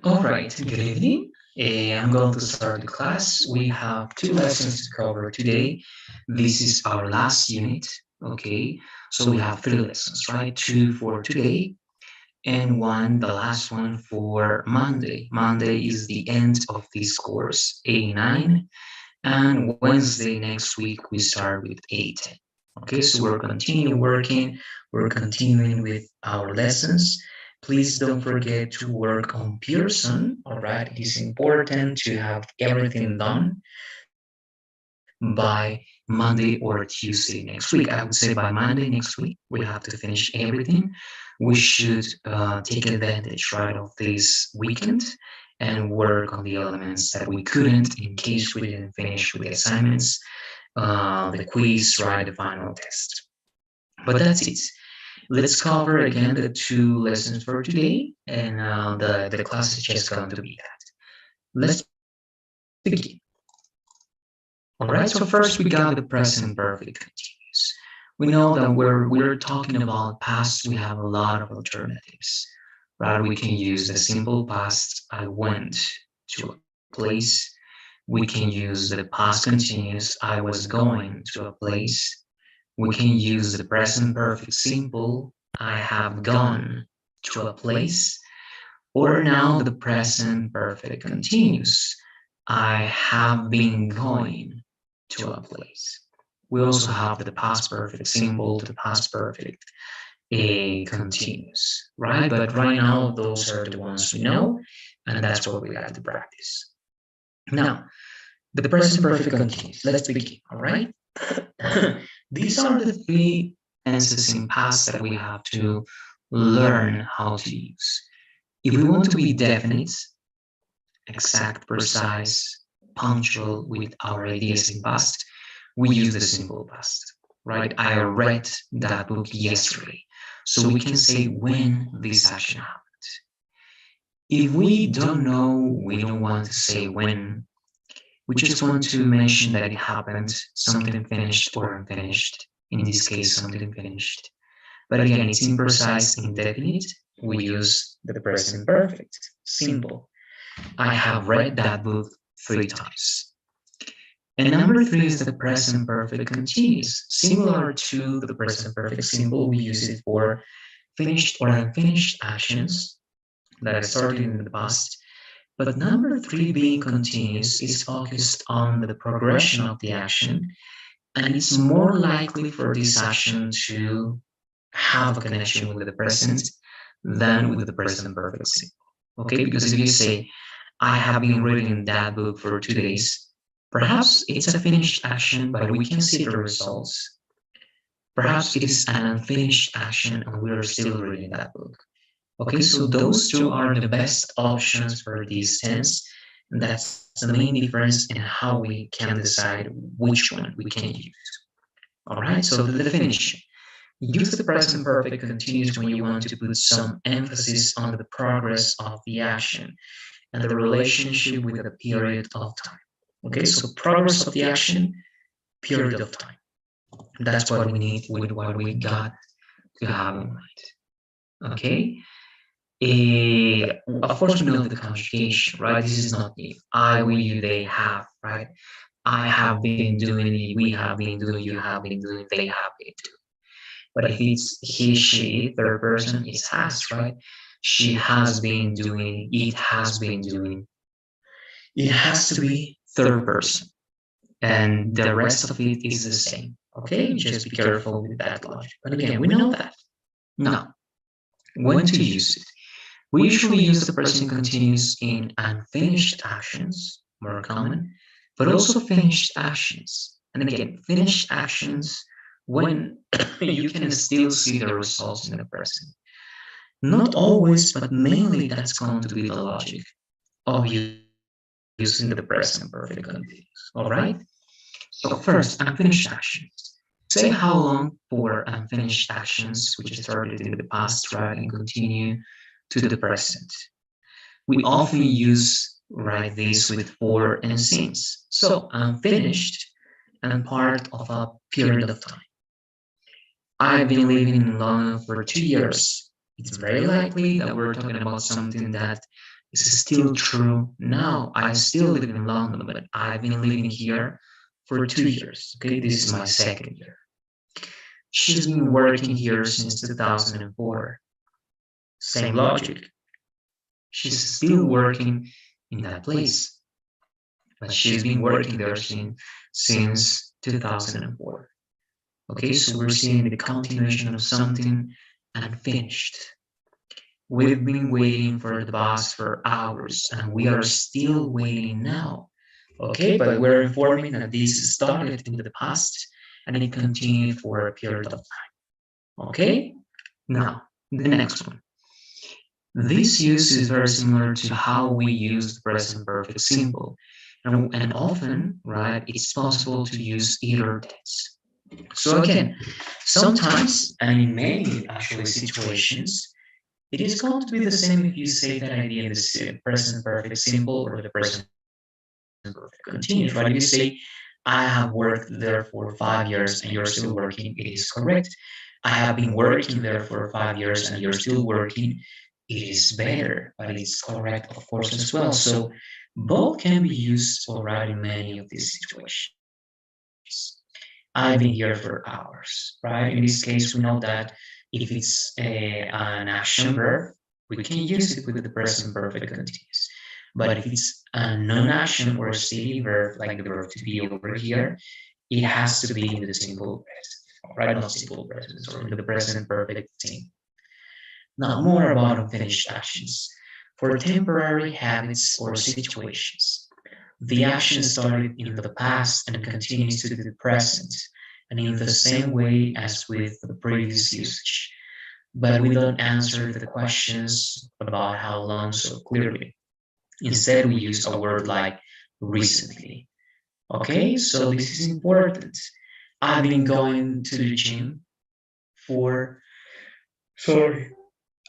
All right, good evening. I'm going to start the class. We have two lessons to cover today. This is our last unit, okay? So we have three lessons, right? Two for today and one, the last one for Monday. Monday is the end of this course, A9, and Wednesday next week we start with A10. Okay, so we're continuing working, we're continuing with our lessons. Please don't forget to work on Pearson. All right, it is important to have everything done by Monday or Tuesday next week. I would say by Monday next week, we have to finish everything. We should take advantage, right, of this weekend and work on the elements that we couldn't in case we didn't finish with the assignments, the quiz, right, the final test. But that's it. Let's cover again the two lessons for today, and the class is just going to be that. Let's begin. All right, so first we got the present perfect continuous. We know that where we're talking about past, we have a lot of alternatives, right? We can use the simple past, I went to a place. We can use the past continuous, I was going to a place. We can use the present perfect simple, I have gone to a place. Or now the present perfect continuous, I have been going to a place. We also have the past perfect simple, the past perfect a continuous, right? But right now, those are the ones we know, and that's what we got to practice. Now, the present perfect continuous. Let's begin, all right? These are the three tenses in past that we have to learn how to use. If we want to be definite, exact, precise, punctual with our ideas in past, we use the simple past, right? I read that book yesterday. So we can say when this action happened. If we don't know, we don't want to say when, we just want to mention that it happened, something finished or unfinished. In this case, something finished. But again, it's imprecise, indefinite. We use the present perfect, simple. I have read that book 3 times. And number three is the present perfect continuous. Similar to the present perfect simple, we use it for finished or unfinished actions that started in the past. But number three, being continuous, is focused on the progression of the action, and it's more likely for this action to have a connection with the present than with the present perfect simple. Okay, because if you say, I have been reading that book for 2 days, perhaps it's a finished action, but we can see the results. Perhaps it is an unfinished action and we are still reading that book. Okay, so those two are the best options for these tense, and that's the main difference in how we can decide which one we can use. All right, so the definition. Use the present perfect continuous when you want to put some emphasis on the progress of the action and the relationship with a period of time. Okay, so progress of the action, period of time. That's what we need with what we got to have in mind. Okay. Of course, we know the conjugation, right? This is not me. I, we, you, they have, right? I have been doing it, we have been doing, you have been doing, they have been doing. But if it's he, she, third person, it's has, right? She has been doing, it has been doing. It has to be third person. And the rest of it is the same. Okay, just be careful with that logic. But again, we know that. Now, when to use it? We usually use the present continuous in unfinished actions, more common, but also finished actions. And again, finished actions when you can still see the results in the present. Not always, but mainly that's going to be the logic of using the present perfect continuous. All right? So first, unfinished actions. Say how long for unfinished actions which started in the past, right, and continue to the present. We often use, right, this with for and since. So unfinished and part of a period of time. I've been living in London for 2 years. It's very likely that we're talking about something that is still true now. I still live in London, but I've been living here for 2 years. Okay, this is my second year. She's been working here since 2004. Same logic. She's still working in that place, but she's been working there since 2004. Okay, so we're seeing the continuation of something unfinished. We've been waiting for the bus for hours and we are still waiting now. Okay, but we're informing that this started in the past and it continued for a period of time. Okay, now the next one. This use is very similar to how we use the present perfect simple. And often, right, it's possible to use either tense. So again, sometimes, and in many actually situations, it is going to be the same if you say that idea in the present perfect simple or the present perfect continuous, right? If you say, I have worked there for 5 years and you're still working, it is correct. I have been working there for 5 years and you're still working, it is better, but it's correct, of course, as well. So both can be used already in many of these situations. I've been here for hours, right? In this case, we know that if it's an action verb, we can use it with the present perfect continuous. But if it's a non-action or a steady verb, like the verb to be over here, it has to be in the simple present, right? Not simple present, or in the present perfect tense. Now, more about unfinished actions. For temporary habits or situations, the action started in the past and continues to the present, and in the same way as with the previous usage. But we don't answer the questions about how long so clearly. Instead, we use a word like recently. Okay, so this is important. I've been going to the gym for, sorry,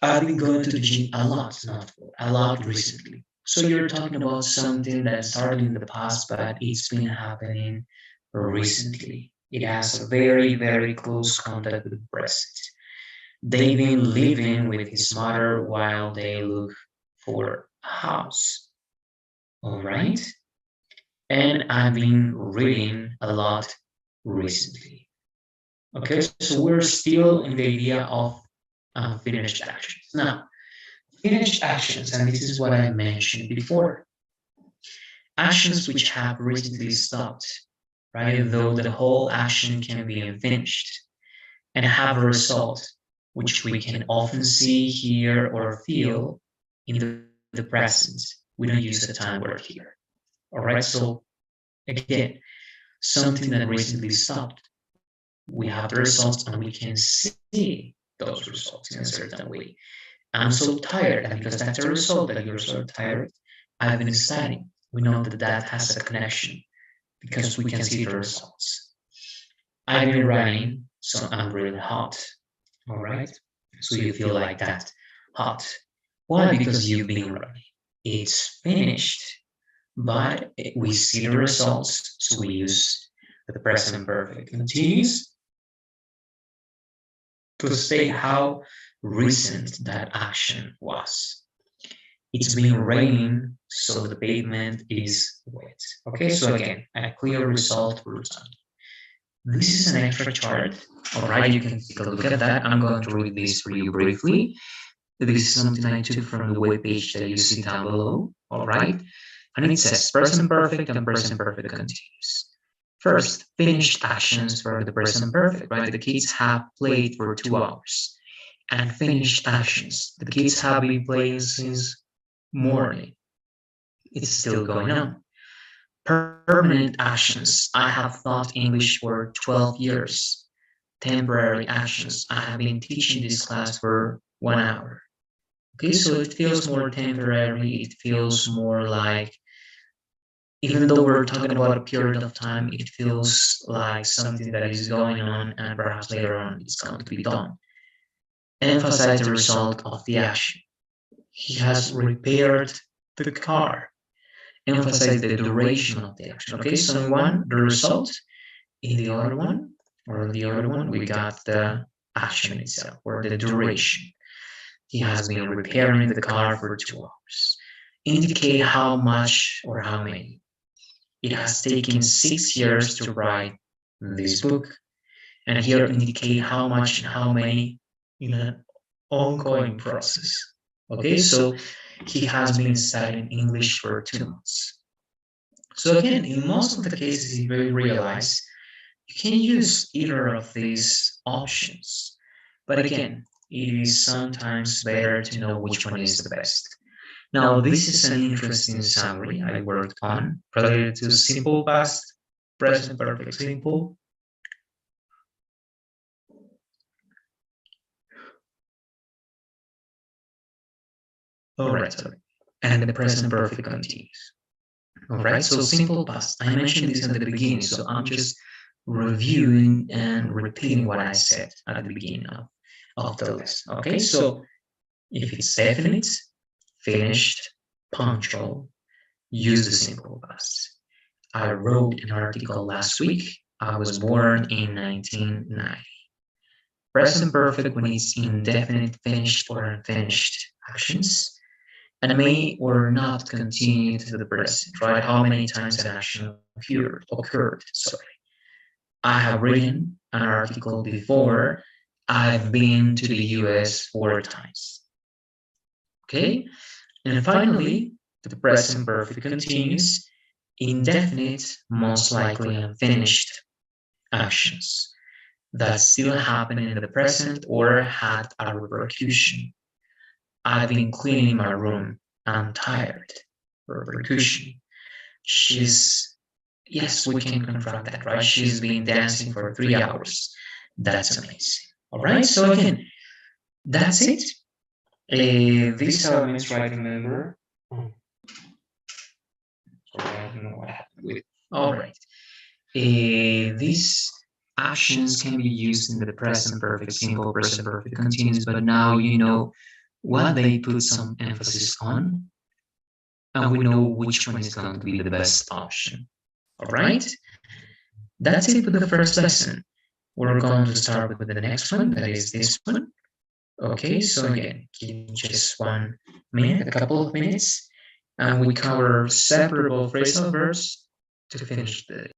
I've been going to the gym a lot, not for, a lot recently. So you're talking about something that started in the past, but it's been happening recently. It has a very, very close contact with the present. They've been living with his mother while they look for a house. All right? And I've been reading a lot recently. Okay, so we're still in the idea of finished actions. Now, finished actions, and this is what I mentioned before, actions which have recently stopped, right? Though the whole action can be unfinished and have a result, which we can often see, hear, or feel in the present. We don't use the time word here. All right, so again, something that recently stopped, we have the results and we can see those results in a certain way. I'm so tired, and because that's a result that you're so tired, I've been studying. We know that that has a connection because we can see the results. I've been running, so I'm really hot. All right, so you feel like that, hot. Why? Because you've been running. It's finished, but we see the results, so we use the present perfect continuous to state how recent that action was. It's been raining, so the pavement is wet. Okay, so again, a clear result for time. This is an extra chart. All right, you can take a look at that. I'm going to read this for you briefly. This is something I took from the web page that you see down below. All right, and it says present perfect and present perfect continuous. First, finished actions for the present perfect, right? The kids have played for 2 hours. And finished actions, the kids have been playing since morning. It's still going on. Permanent actions, I have taught English for 12 years. Temporary actions, I have been teaching this class for 1 hour. Okay, so it feels more temporary, it feels more like, even though we're talking about a period of time, it feels like something that is going on and perhaps later on it's going to be done. Emphasize the result of the action. He has repaired the car. Emphasize the duration of the action. Okay, so in one, the result. In the other one, or in the other one, we got the action itself, or the duration. He has been repairing the car for 2 hours. indicate how much or how many. It has taken 6 years to write this book, and here indicate how much and how many in an ongoing process. Okay, so he has been studying English for 2 months. So again, in most of the cases, if you realize, you can use either of these options. But again, it is sometimes better to know which one is the best. Now, this is an interesting summary I worked on related to simple past, present perfect simple, sorry, and the present perfect continuous. All right, so simple past. I mentioned this at the beginning, so I'm just reviewing and repeating what I said at the beginning of the lesson. Okay, so if it's definite, finished, punctual, use the simple past. I wrote an article last week. I was born in 1990. Present perfect when it's indefinite, finished, or unfinished actions, and may or not continue to the present, right? How many times an action occurred, sorry. I have written an article before. I've been to the US 4 times. Okay? And finally, the present perfect continuous, indefinite, most likely unfinished actions that still happen in the present or had a repercussion. I've been cleaning my room. I'm tired. Repercussion. Yes, we can confront that, right? She's been dancing for 3 hours. That's amazing. All right, so again, that's it. These elements, right, remember? Sorry, I don't know what happened with it. All right. These actions can be used in the present perfect, simple, present perfect, continuous, but now you know what they put some emphasis on, and we know which one is going to be the best option. All right? That's it with the first lesson. We're going to start with the next one, that is this one. Okay, so again, give me just 1 minute, a couple of minutes, and we cover separable phrasal verbs to finish the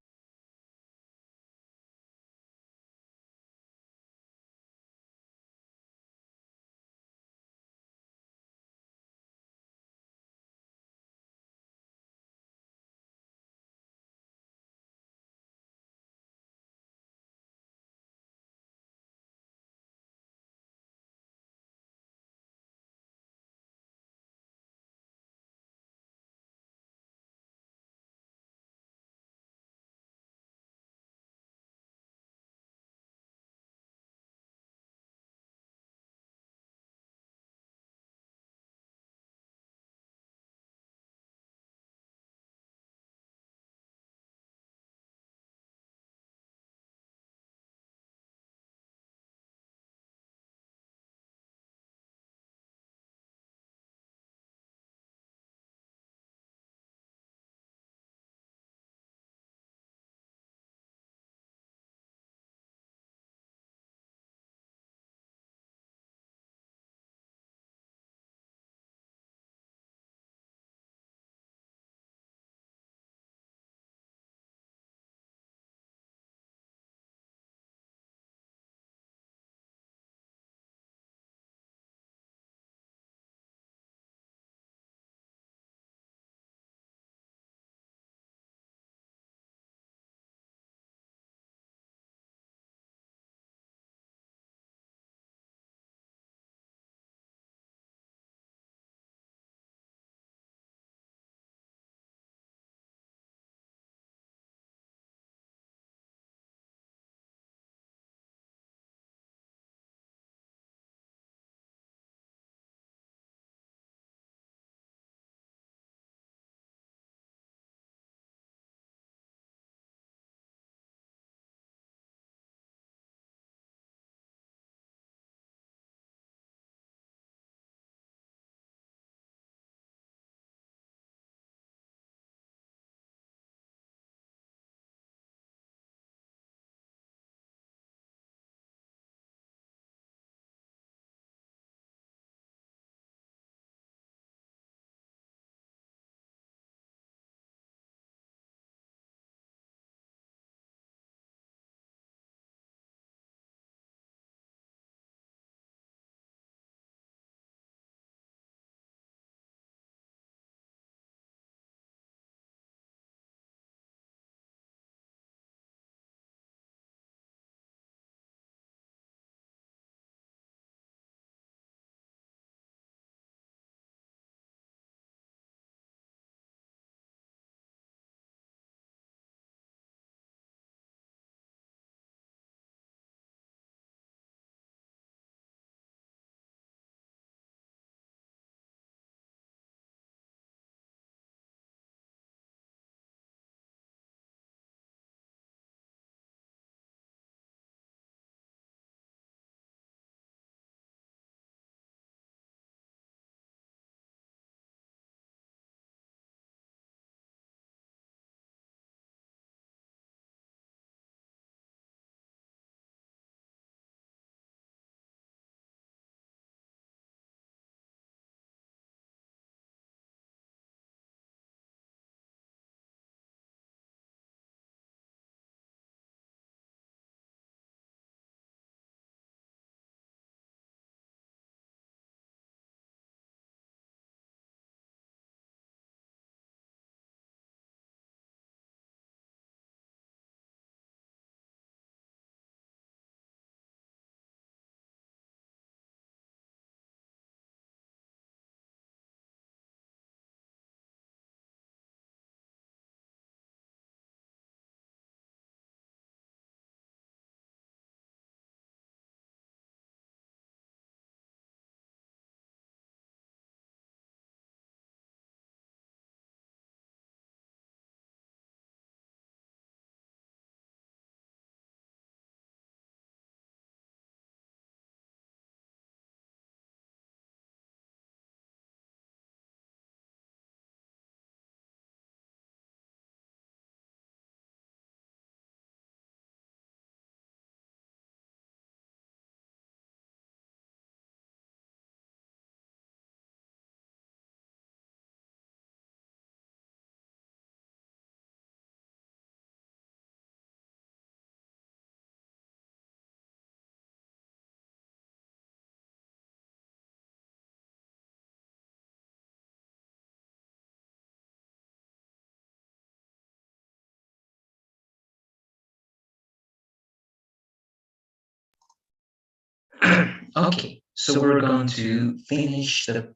Okay, so we're going to finish the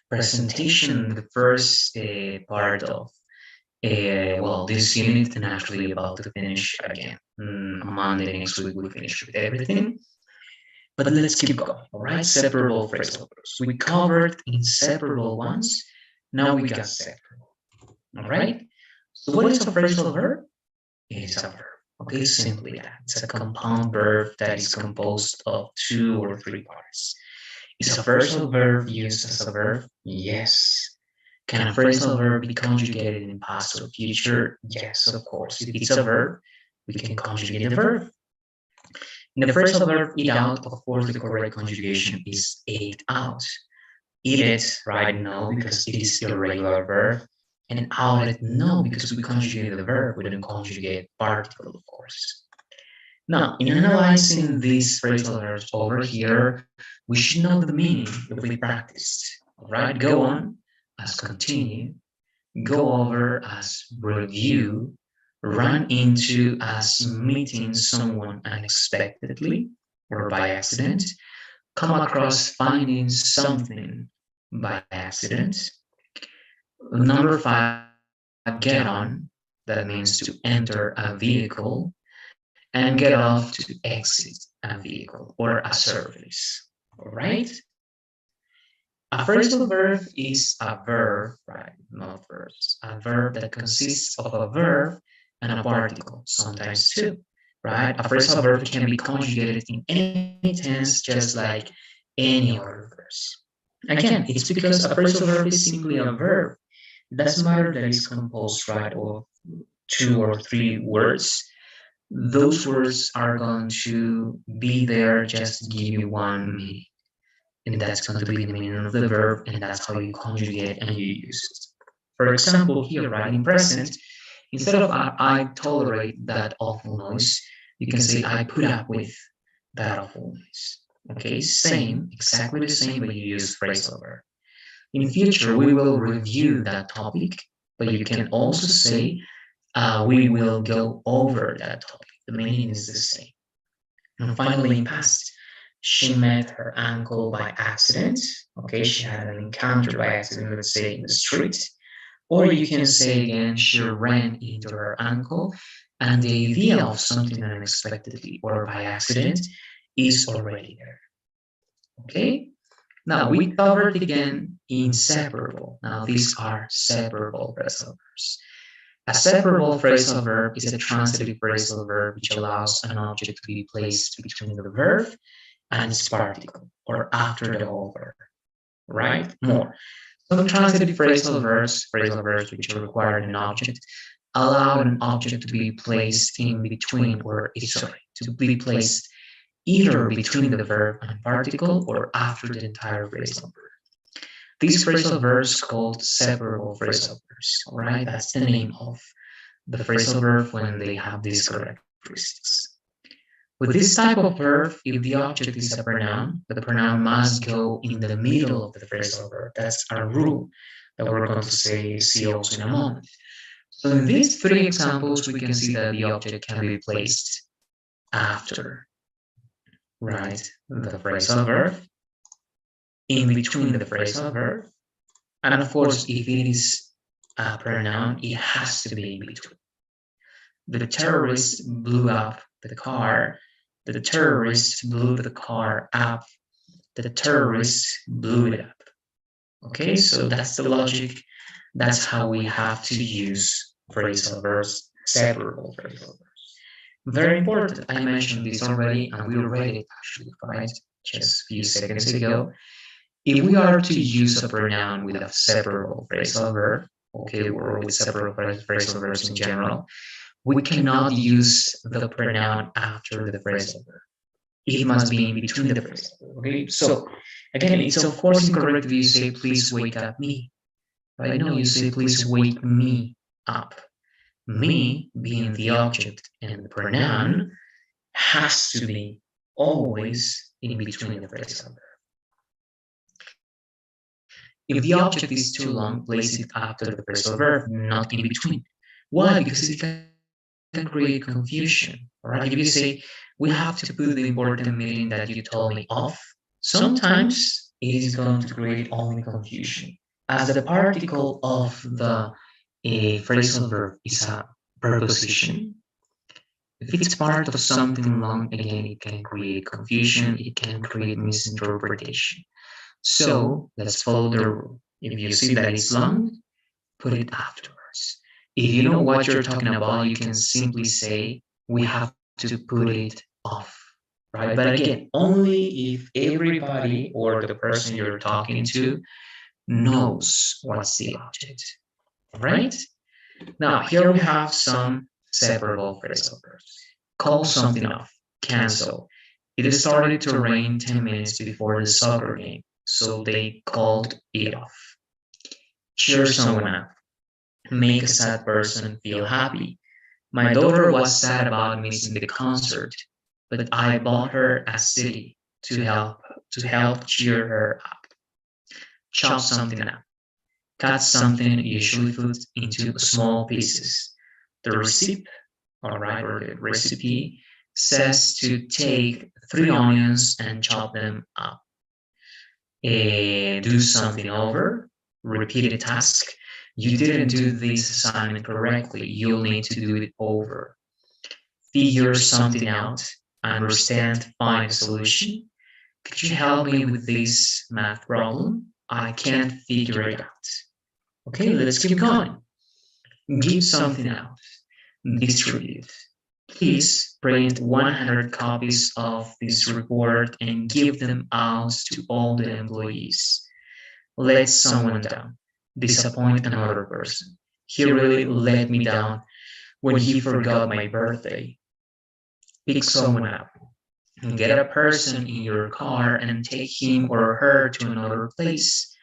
presentation, the first part of well, this unit, and actually about to finish again. On Monday next week, we finish with everything. But let's keep going, all right? Separable phrasal verbs. We covered inseparable ones. Now we got separable, all right? So what is a phrasal verb? It is a verb. Okay, simply that. It's a compound verb that is composed of two or three parts. Is a phrasal verb used as a verb? Yes. Can a phrasal verb be conjugated in past or future? Yes, of course. If it's a verb, we can conjugate the verb. In the phrasal verb eat out, of course, the correct conjugation is ate out. Eat it, right? No, because it is irregular verb. And out it, no, because we conjugated the verb. We didn't conjugate particle, of course. Now, in analyzing these phrasal verbs over here, we should know the meaning that we practiced. All right, go on as continue, go over as review, run into as meeting someone unexpectedly or by accident, come across finding something by accident. Number five, get on, that means to enter a vehicle, and get off to exit a vehicle or a service. All right? A phrasal verb is a verb, right? Not verbs. A verb that consists of a verb and a particle, sometimes two, right? A phrasal verb can be conjugated in any tense, just like any other verbs. Again, it's because a phrasal verb is simply a verb. It doesn't matter that it's composed, right, of two or three words. Those words are going to be there just to give you one meaning. And that's going to be the meaning of the verb, and that's how you conjugate and you use it. For example, here, right, in present, instead of I tolerate that awful noise, you can say I put up with that awful noise. Okay, same, exactly the same, but you use phrasal verb. In future, we will review that topic, but you can also say we will go over that topic. The meaning is the same. And finally, in past, she met her uncle by accident. Okay, she had an encounter by accident, let's say in the street. Or you can say again, she ran into her uncle, and the idea of something unexpectedly or by accident is already there. Okay? Now we covered again inseparable. Now these are separable phrasal verbs. A separable phrasal verb is a transitive phrasal verb which allows an object to be placed between the verb and its particle, or after the whole verb, right? More. Some transitive phrasal verbs which require an object, allow an object to be placed in between, or sorry, to be placed either between the verb and particle or after the entire phrasal verb. These phrasal verbs called separable phrasal verbs, all right? That's the name of the phrasal verb when they have these characteristics. With this type of verb, if the object is a pronoun, the pronoun must go in the middle of the phrasal verb. That's a rule that we're going to see also in a moment. So in these three examples, we can see that the object can be placed after, right, the phrasal verb, in between the phrasal verb, and of course, if it is a pronoun, it has to be in between. The terrorist blew up the car. The terrorist blew the car up. The terrorist blew it up. Okay, so that's the logic. That's how we have to use phrasal verbs, separable phrasal verbs. Very important. I mentioned this already, and we read it actually, right? Just a few seconds ago. If we are to use a pronoun with a separable phrasal verb, okay, or with separable phrasal verbs in general, we cannot use the pronoun after the phrasal verb. It must be in between the phrasal verb. Okay, so again, it's of course incorrect if you say, please wake up me. Right? No, you say, please wake me up. Me being the object and the pronoun has to be always in between the phrasal verb. If the object is too long, place it after the phrasal verb, not in between. Why? Because it can create confusion. Right? If you say, we have to put the important meaning that you told me off. Sometimes it is going to create only confusion, as the particle of the phrasal verb is a preposition. If it's part of something long, again, it can create confusion, it can create misinterpretation. So let's follow the rule. If you see that it's long, put it afterwards. If you know what you're talking about, you can simply say, we have to put it off, right? But again, only if everybody or the person you're talking to knows what's the object, right? Now, here we have some separable phrasal verbs. Call something off, cancel. It started to rain 10 minutes before the soccer game, so they called it off. Cheer someone up, make a sad person feel happy. My daughter was sad about missing the concert, but I bought her a CD to help cheer her up. Chop something up. Cut something usually put into small pieces. The recipe, or the recipe says to take 3 onions and chop them up. Do something over, repeat a task. You didn't do this assignment correctly. You'll need to do it over. Figure something out, understand, find a solution. Could you help me with this math problem? I can't figure it out. Okay, let's keep going. Give something out. Distribute. Please print 100 copies of this report and give them out to all the employees. Let someone down. Disappoint another person. He really let me down when he forgot my birthday. Pick someone up. Get a person in your car and take him or her to another place.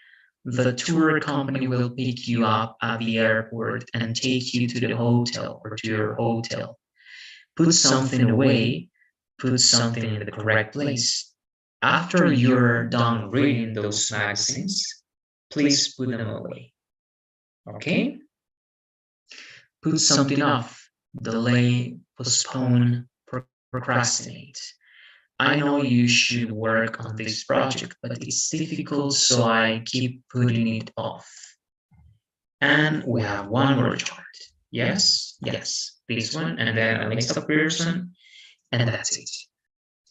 The tour company will pick you up at the airport and take you to the hotel or to your hotel. Put something away, put something in the correct place. After you're done reading those magazines, please put them away. Okay? Put something off, delay, postpone, procrastinate. I know you should work on this project, but it's difficult, so I keep putting it off. And we have one more chart. Yes, yes, this one, and then a next person, and that's it.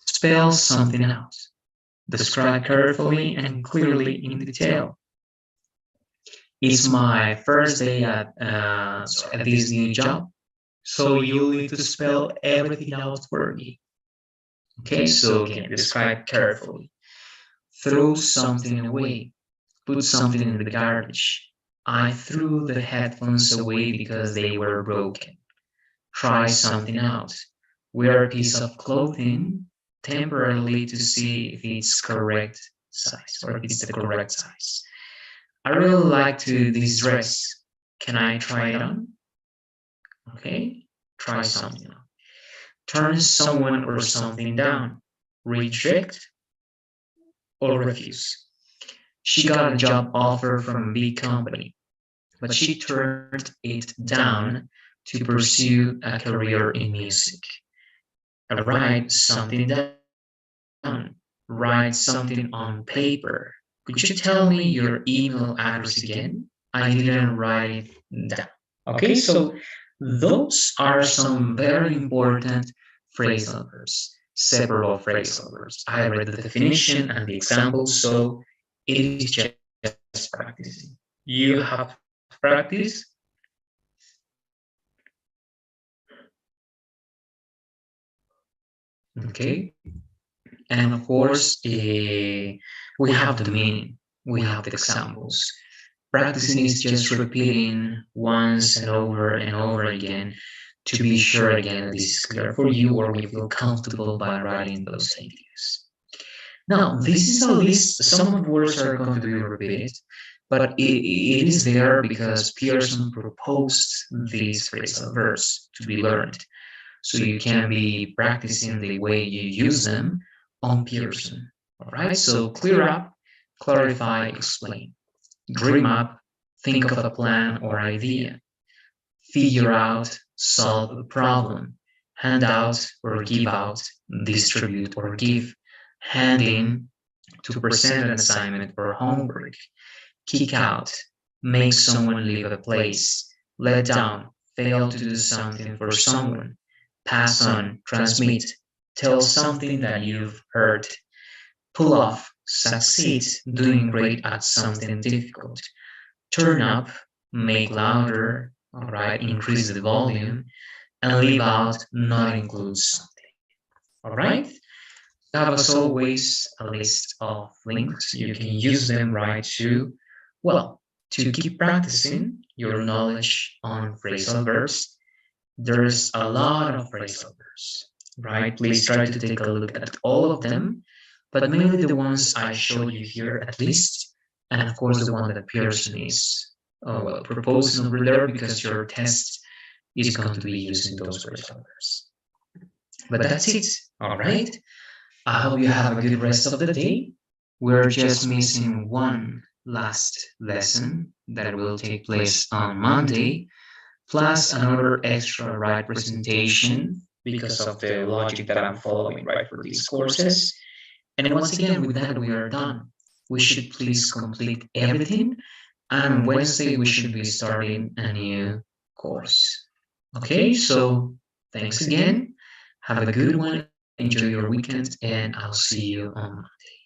Spell something out. Describe carefully and clearly in detail. It's my first day at this new job, so you'll need to spell everything out for me. Okay, so again, describe carefully. Throw something away. Put something in the garbage. I threw the headphones away because they were broken. Try something out. Wear a piece of clothing temporarily to see if it's correct size or if it's the correct size. I really like this dress. Can I try it on? Okay, try something on. Turn someone or something down. Reject or refuse. She got a job offer from a big company, but she turned it down to pursue a career in music. Write something down. Write something on paper. Could you tell me your email address again? I didn't write it down. Okay, so those are some very important phrasal verbs, several phrasal verbs. I read the definition and the examples, so it is just practicing. You have to practice. Okay, and of course, we have the meaning, we have the examples. Practicing is just repeating once and over again to be sure again that this is clear for you or you feel comfortable by writing those ideas. Now, this is a list. Some of the words are going to be repeated, but it is there because Pearson proposed these phrasal verbs to be learned. So you can be practicing the way you use them on Pearson. All right, so clear up, clarify, explain. Dream up, think of a plan or idea. Figure out, solve a problem. hand out or give out, distribute or give, hand in, to present an assignment or homework, kick out, make someone leave a place, let down, fail to do something for someone, pass on, transmit, tell something that you've heard, pull off, succeed, doing great at something difficult, turn up, make louder, all right, increase the volume, and leave out, not include something. All right? I have as always a list of links. You can use them right to, well, to keep practicing your knowledge on phrasal verbs. There's a lot of phrasal verbs, right? Please try to take a look at all of them, but mainly the ones I showed you here at least, and of course the one that Pearson is well proposing over there because your test is going to be using those phrasal verbs. But that's it. All right. I hope you have a good rest of the day. We're just missing one last lesson that will take place on Monday, plus another extra right presentation because of the logic that I'm following right for these courses. And once again, with that, we are done. We should please complete everything. And on Wednesday, we should be starting a new course. Okay, so thanks again. Have a good one. Enjoy your weekend, and I'll see you on Monday.